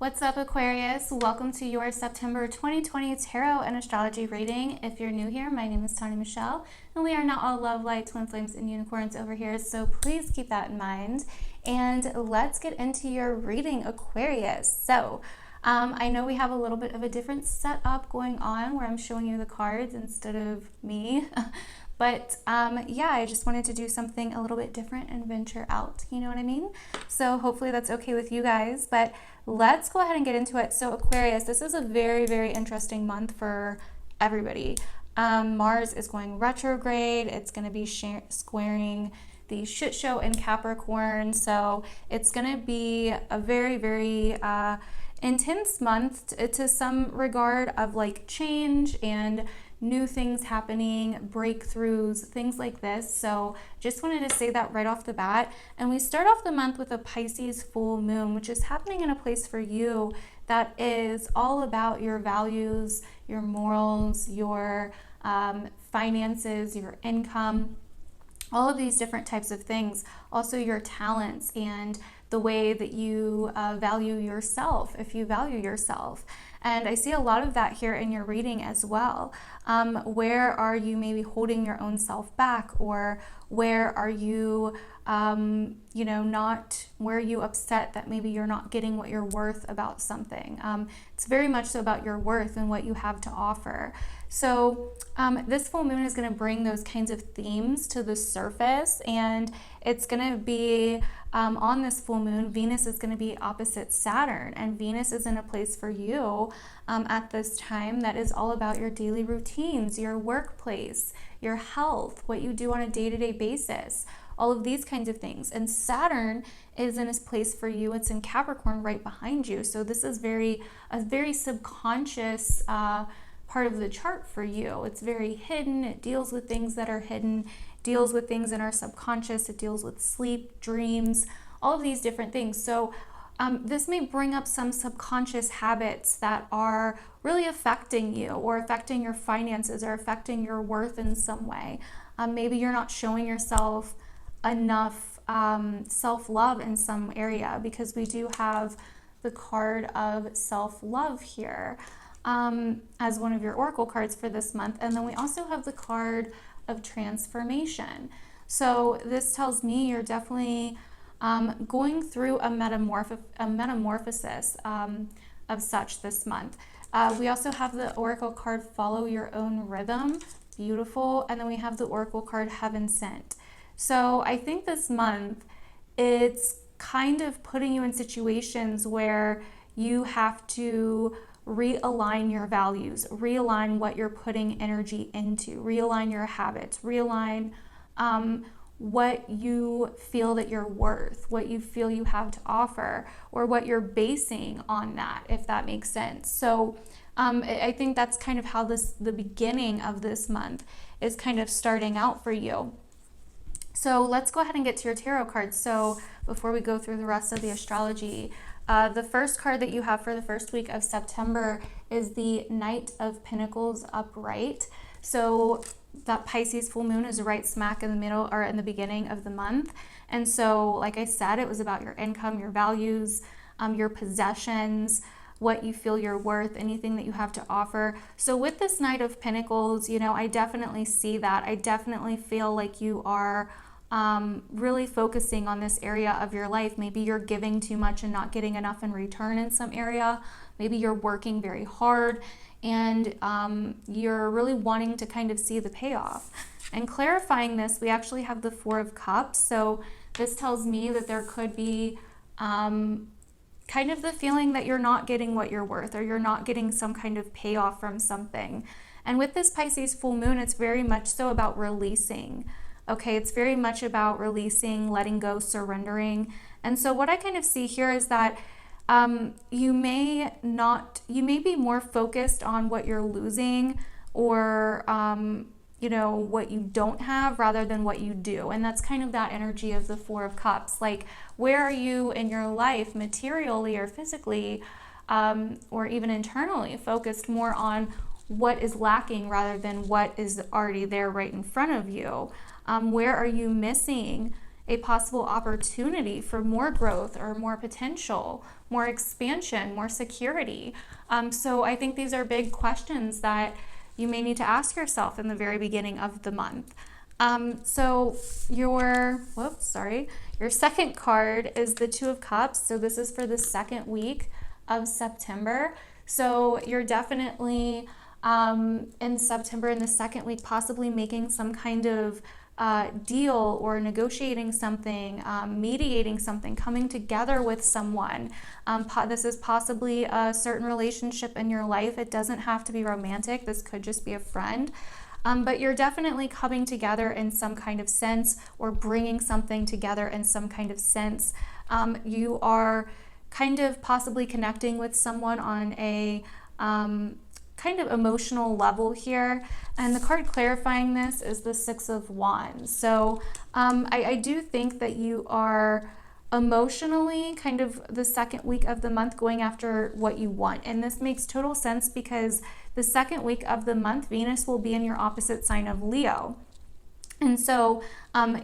What's up, Aquarius? Welcome to your September 2020 Tarot and Astrology reading. If you're new here, my name is Tony Michelle, and we are not all love, light, twin flames, and unicorns over here, so please keep that in mind. And let's get into your reading, Aquarius. So, I know we have a little bit of a different setup going on where I'm showing you the cards instead of me. But yeah, I just wanted to do something a little bit different and venture out, you know what I mean? So hopefully that's okay with you guys, but let's go ahead and get into it. So Aquarius, this is a very, very interesting month for everybody. Mars is going retrograde. It's going to be squaring the shit show in Capricorn. So it's going to be a very, very intense month to some regard of like change and new things happening, breakthroughs, things like this. So just wanted to say that right off the bat. And we start off the month with a Pisces full moon, which is happening in a place for you that is all about your values, your morals, your finances, your income, all of these different types of things. Also your talents and the way that you value yourself, if you value yourself. And I see a lot of that here in your reading as well. Where are you maybe holding your own self back, or where are you, where are you upset that maybe you're not getting what you're worth about something? It's very much so about your worth and what you have to offer. So this full moon is going to bring those kinds of themes to the surface, and it's going to be on this full moon, Venus is going to be opposite Saturn, and Venus is in a place for you at this time that is all about your daily routines, your workplace, your health, what you do on a day-to-day basis, all of these kinds of things. And Saturn is in a place for you. It's in Capricorn right behind you. So this is a very subconscious part of the chart for you. It's very hidden. It deals with things that are hidden, deals with things in our subconscious. It deals with sleep, dreams, all of these different things. So this may bring up some subconscious habits that are really affecting you, or affecting your finances, or affecting your worth in some way. Maybe you're not showing yourself enough self-love in some area, because we do have the card of self-love here as one of your oracle cards for this month. And then we also have the card of transformation. So this tells me you're definitely going through a metamorphosis of such this month. We also have the oracle card follow your own rhythm, beautiful, and then we have the oracle card heaven sent. So I think this month it's kind of putting you in situations where you have to realign your values, realign what you're putting energy into, realign your habits, realign what you feel that you're worth, what you feel you have to offer, or what you're basing on that, if that makes sense. So I think that's kind of how the beginning of this month is kind of starting out for you. So let's go ahead and get to your tarot cards. So before we go through the rest of the astrology, the first card that you have for the first week of September is the Knight of Pinnacles upright. So that Pisces full moon is right smack in the middle, or in the beginning of the month. And so, like I said, it was about your income, your values, your possessions, what you feel you're worth, anything that you have to offer. So with this Knight of Pinnacles, I definitely see that. I definitely feel like you are really focusing on this area of your life. Maybe you're giving too much and not getting enough in return in some area. Maybe you're working very hard and you're really wanting to kind of see the payoff. And clarifying this, we actually have the Four of Cups. So this tells me that there could be kind of the feeling that you're not getting what you're worth, or you're not getting some kind of payoff from something. And with this Pisces full moon, it's very much so about releasing. Okay, it's very much about releasing, letting go, surrendering. And so what I kind of see here is that you may be more focused on what you're losing, or what you don't have, rather than what you do. And that's kind of that energy of the Four of Cups. Like, where are you in your life, materially or physically, or even internally, focused more on what is lacking rather than what is already there right in front of you? Where are you missing a possible opportunity for more growth or more potential, more expansion, more security. So I think these are big questions that you may need to ask yourself in the very beginning of the month. So your second card is the Two of Cups. So this is for the second week of September. So you're definitely in September, in the second week, possibly making some kind of deal or negotiating something, mediating something, coming together with someone. This is possibly a certain relationship in your life. It doesn't have to be romantic. This could just be a friend. But you're definitely coming together in some kind of sense, or bringing something together in some kind of sense. You are kind of possibly connecting with someone on a kind of emotional level here. And the card clarifying this is the Six of Wands. So I do think that you are emotionally kind of the second week of the month going after what you want. And this makes total sense because the second week of the month, Venus will be in your opposite sign of Leo. And so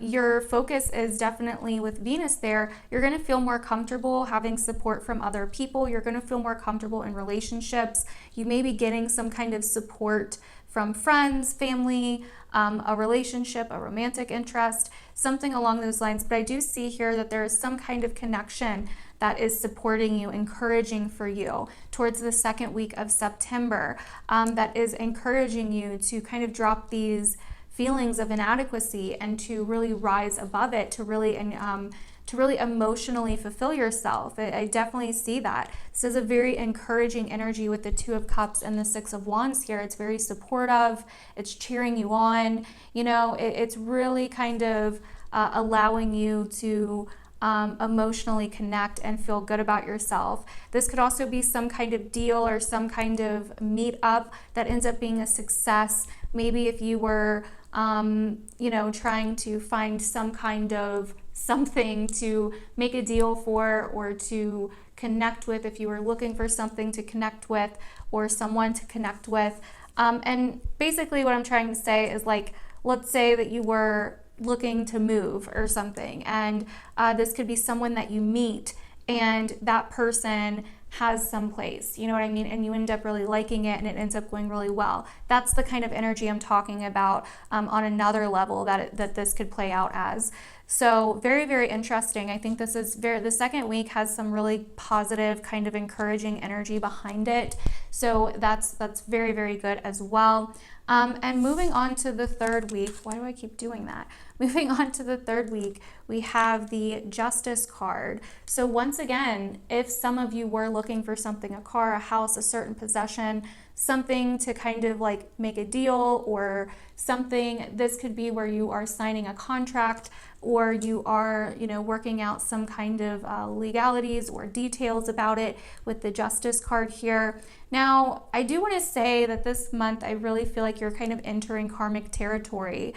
your focus is definitely with Venus there. You're going to feel more comfortable having support from other people. You're going to feel more comfortable in relationships. You may be getting some kind of support from friends, family, a relationship, a romantic interest, something along those lines. But I do see here that there is some kind of connection that is supporting you, encouraging for you towards the second week of September, that is encouraging you to kind of drop these feelings of inadequacy and to really rise above it, to really emotionally fulfill yourself. I definitely see that. This is a very encouraging energy with the Two of Cups and the Six of Wands here. It's very supportive. It's cheering you on. You know, it's really kind of allowing you to emotionally connect and feel good about yourself. This could also be some kind of deal or some kind of meet up that ends up being a success. Maybe if you were trying to find some kind of something to make a deal for or to connect with, if you were looking for something to connect with or someone to connect with. And basically what I'm trying to say is, like, let's say that you were looking to move or something, and this could be someone that you meet and that person has some place, you know what I mean, and you end up really liking it and it ends up going really well. That's the kind of energy I'm talking about on another level that this could play out as. So very, very interesting. I think this is the second week has some really positive kind of encouraging energy behind it. So that's very, very good as well. And moving on to the third week, why do I keep doing that? Moving on to the third week, we have the Justice card. So once again, if some of you were looking for something, a car, a house, a certain possession, something to kind of like make a deal or something, this could be where you are signing a contract or you are, working out some kind of legalities or details about it with the Justice card here. Now, I do want to say that this month, I really feel like you're kind of entering karmic territory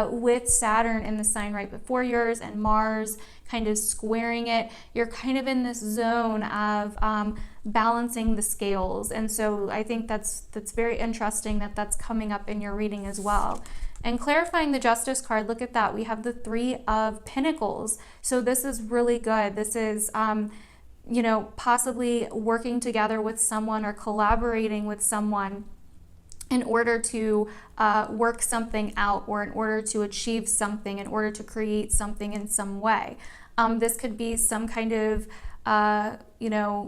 with Saturn in the sign right before yours and Mars kind of squaring it. You're kind of in this zone of balancing the scales. And so I think that's very interesting that that's coming up in your reading as well. And clarifying the Justice card, look at that. We have the Three of Pinnacles. So this is really good. This is possibly working together with someone or collaborating with someone in order to work something out or in order to achieve something, in order to create something in some way. This could be some kind of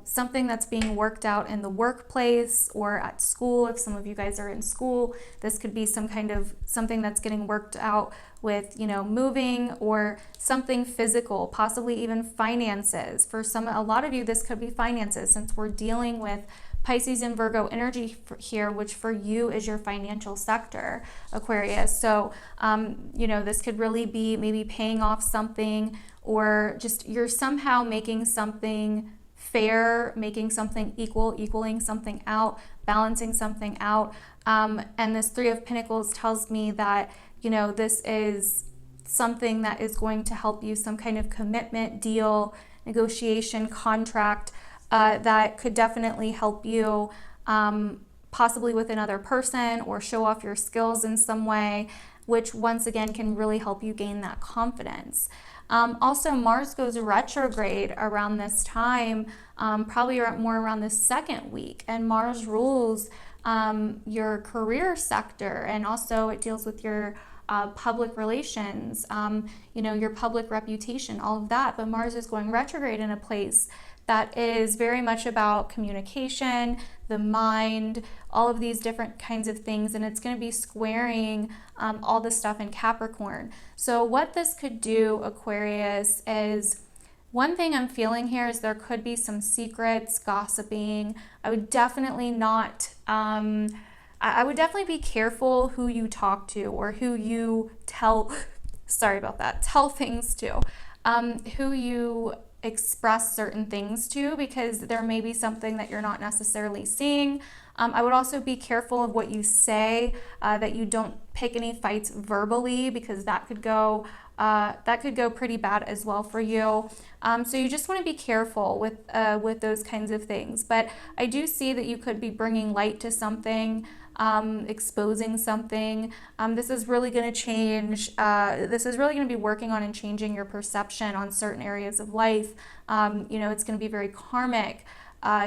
something that's being worked out in the workplace or at school. If some of you guys are in school, this could be some kind of something that's getting worked out with, moving or something physical, possibly even finances. For a lot of you, this could be finances, since we're dealing with Pisces and Virgo energy here, which for you is your financial sector, Aquarius. So, this could really be maybe paying off something, or just you're somehow making something fair, making something equaling something out, balancing something out. And this Three of Pentacles tells me that, this is something that is going to help you, some kind of commitment, deal, negotiation, contract, that could definitely help you, possibly with another person, or show off your skills in some way, which once again can really help you gain that confidence. Also, Mars goes retrograde around this time, probably more around the second week, and Mars rules your career sector, and also it deals with your public relations, your public reputation, all of that. But Mars is going retrograde in a place that is very much about communication, the mind, all of these different kinds of things, and it's going to be squaring all the stuff in Capricorn. So what this could do, Aquarius, is one thing I'm feeling here is there could be some secrets, gossiping. I would definitely not, I would definitely be careful who you talk to or who you tell, sorry about that, tell things to, who you express certain things to, because there may be something that you're not necessarily seeing. I would also be careful of what you say, that you don't pick any fights verbally, because that could go pretty bad as well for you. So you just want to be careful with those kinds of things. But I do see that you could be bringing light to something, exposing something. This is really going to change. This is really going to be working on and changing your perception on certain areas of life. It's going to be very karmic.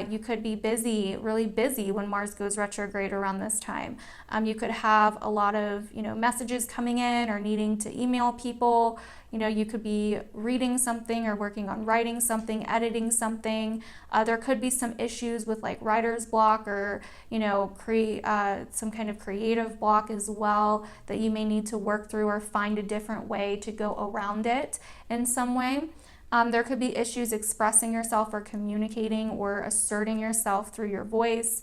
You could be busy, really busy when Mars goes retrograde around this time. You could have a lot of, messages coming in or needing to email people. You could be reading something or working on writing something, editing something. There could be some issues with like writer's block or, some kind of creative block as well that you may need to work through or find a different way to go around it in some way. There could be issues expressing yourself or communicating or asserting yourself through your voice.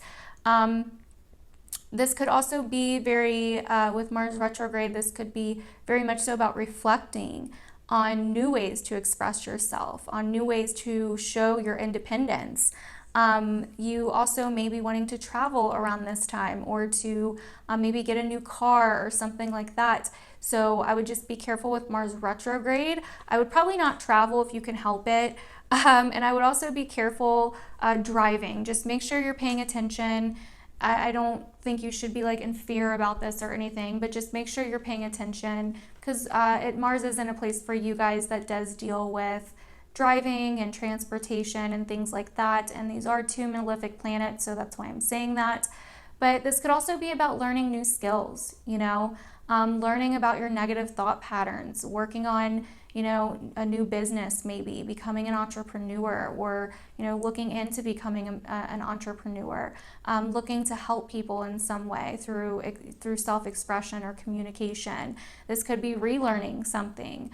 This could also be with Mars retrograde, this could be very much so about reflecting on new ways to express yourself, on new ways to show your independence. You also may be wanting to travel around this time, or to maybe get a new car or something like that. So I would just be careful with Mars retrograde. I would probably not travel if you can help it. And I would also be careful driving. Just make sure you're paying attention. I don't think you should be like in fear about this or anything, but just make sure you're paying attention, because Mars is in a place for you guys that does deal with driving and transportation and things like that. And these are two malefic planets, so that's why I'm saying that. But this could also be about learning new skills, learning about your negative thought patterns, working on, a new business, maybe becoming an entrepreneur, or, looking into becoming an entrepreneur, looking to help people in some way through self-expression or communication. This could be relearning something.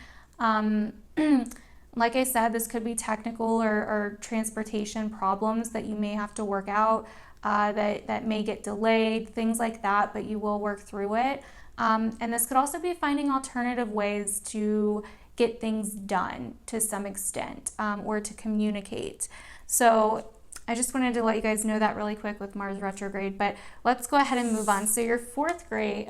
Like I said, this could be technical or transportation problems that you may have to work out, that may get delayed, things like that, but you will work through it. And this could also be finding alternative ways to get things done to some extent, or to communicate. So I just wanted to let you guys know that really quick with Mars retrograde, but let's go ahead and move on. So your fourth grade,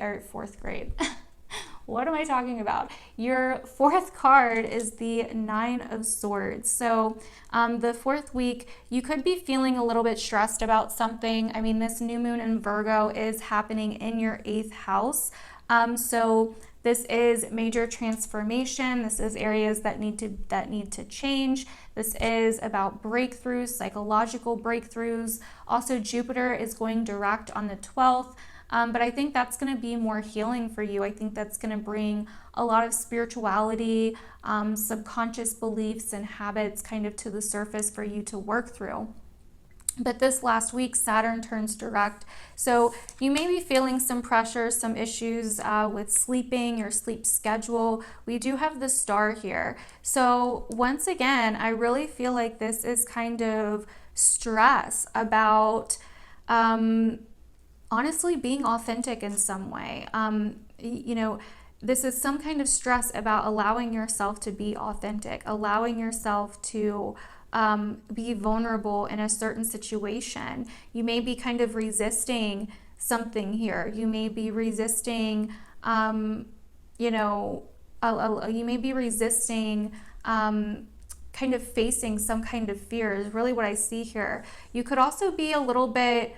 what am I talking about? Your fourth card is the Nine of Swords. So the fourth week, you could be feeling a little bit stressed about something. I mean, this new moon in Virgo is happening in your 8th house. So this is major transformation. This is areas that need to change. This is about breakthroughs, psychological breakthroughs. Also, Jupiter is going direct on the 12th. But I think that's going to be more healing for you. I think that's going to bring a lot of spirituality, subconscious beliefs and habits kind of to the surface for you to work through. But this last week, Saturn turns direct. So you may be feeling some pressure, some issues with sleeping, your sleep schedule. We do have the star here. So once again, I really feel like this is kind of stress about honestly being authentic in some way. This is some kind of stress about allowing yourself to be authentic, allowing yourself to be vulnerable in a certain situation. You may be kind of resisting something here. You may be resisting, you may be resisting kind of facing some kind of fear is really what I see here. You could also be a little bit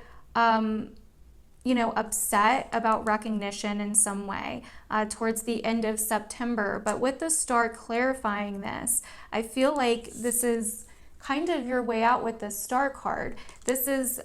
you know, upset about recognition in some way towards the end of September. But with the star clarifying this, I feel like this is kind of your way out with the star card. This is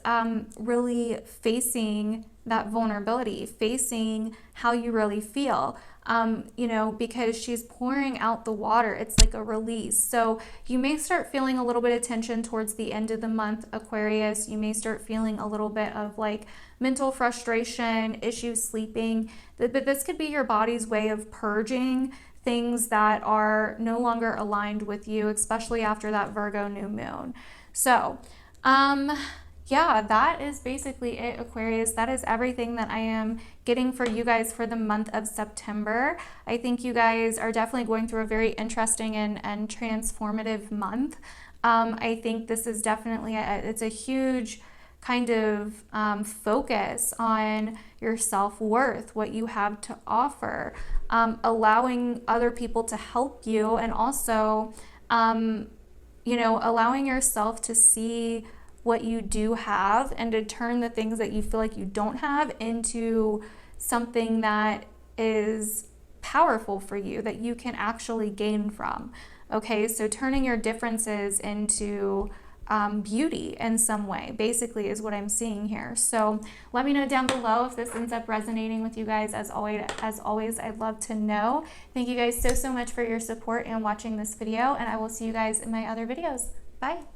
really facing that vulnerability, facing how you really feel. You know, because she's pouring out the water. It's like a release. So you may start feeling a little bit of tension towards the end of the month, Aquarius. You may start feeling a little bit of like mental frustration, issues sleeping. But this could be your body's way of purging things that are no longer aligned with you, especially after that Virgo new moon. So, yeah, that is basically it, Aquarius. That is everything that I am getting for you guys for the month of September. I think you guys are definitely going through a very interesting and transformative month. I think this is definitely, it's a huge kind of focus on your self-worth, what you have to offer, allowing other people to help you, and also, you know, allowing yourself to see what you do have and to turn the things that you feel like you don't have into something that is powerful for you, that you can actually gain from. Okay, so turning your differences into beauty in some way, basically, is what I'm seeing here. So let me know down below if this ends up resonating with you guys. As always, I'd love to know. Thank you guys so much for your support and watching this video, and I will see you guys in my other videos. Bye.